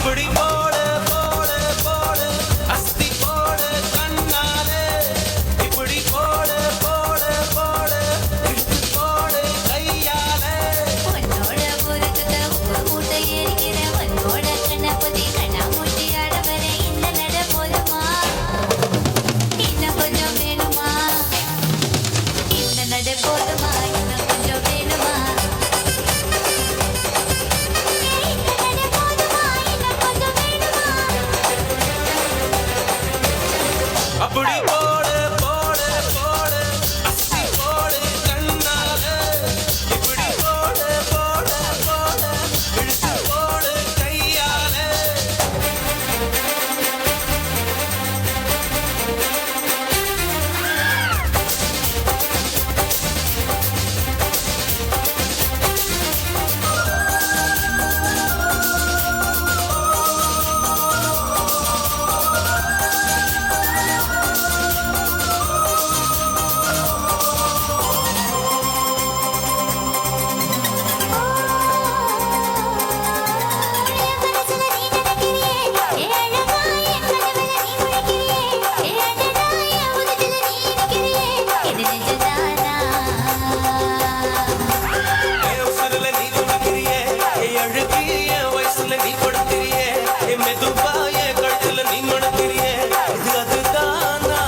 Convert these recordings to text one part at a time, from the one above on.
அப்படி போடு போடு போடு அஸ்தி போடு கண்ணாலே இப்படி போடு போடு போடு இழுத்து போடு கையாலே உன்னோட ஊருக்கு மூட்டை ஏறிக்கிற உன்னோட கண்ணபதி கண்ணா மூட்டி ஆடவர இந்த நட போதுமா இன்னும் கொஞ்சம் வேணுமா இந்த நட போதுமா இன்னும் கொஞ்சம் வேணுமா அப்படி போடு போடு போடு அஸ்தி போடு கண்ணாலே இப்படி போடு போடு போடு இழுத்து போடு கையாலே என் உசுருல நீ துடிக்கிறியே என் அழுகி என் வயசுல நீ கொடுக்கிறியே என் மெதுவா என் கழுத்துல நீ மணக்கிறியே இது அதுதானா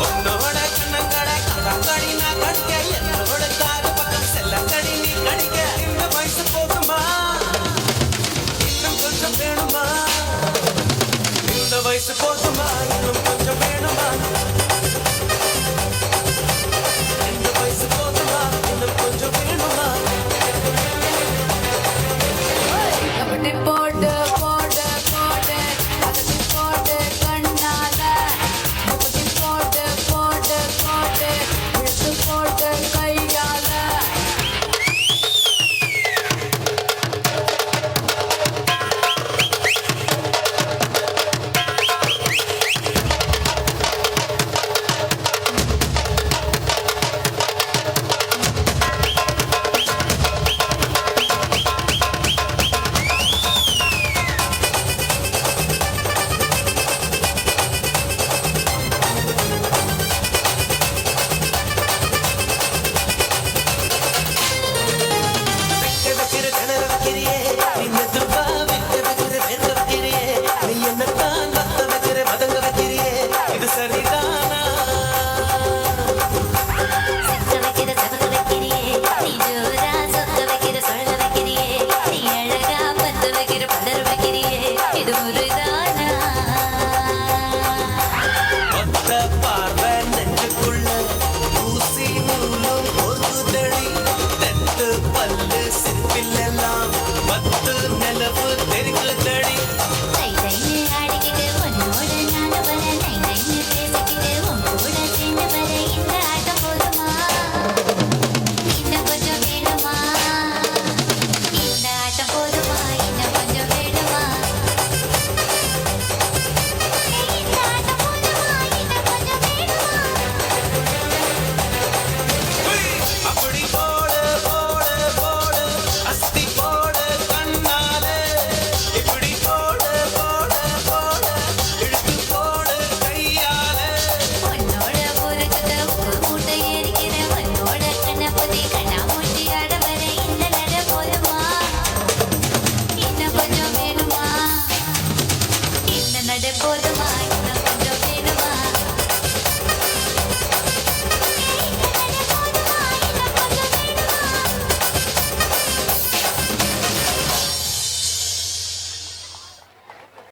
உன்னோட கண்ணங்கடை கடாங்கடி நான் கடிக்க என்னோட காது பக்கம் செல்லங்கடி நீ கடிக்க இந்த வயசு போதுமா இன்னும் கொஞ்சம் வேணுமா இந்த வயசு போதுமா இன்னும் கொஞ்சம் வேணுமா இந்த வயசு போதுமா இன்னும் கொஞ்சம் வேணுமா கபடி போடு போடு போடு அகதி போடு கண்ணால கபடி போடு போடு போடு இழுத்து போடு கையால விட்டு வைக்கிற கிணறு வைக்கிறியே நீ மெதுவா விட்டு வைக்கிற வேர்க்க வைக்கிறியே நீ என்னத்தான் வத்த வைக்கிற மதங்க வைக்கிறியே இது சரிதானா சக்க வைக்கிற சபக்க வைக்கிறியே நீ ஜோரா சொக்க வைக்கிற சொல்ல வைக்கிறியே நீ அழகா பத்து வைக்கிற பதற வைக்கிறியே இது முருகா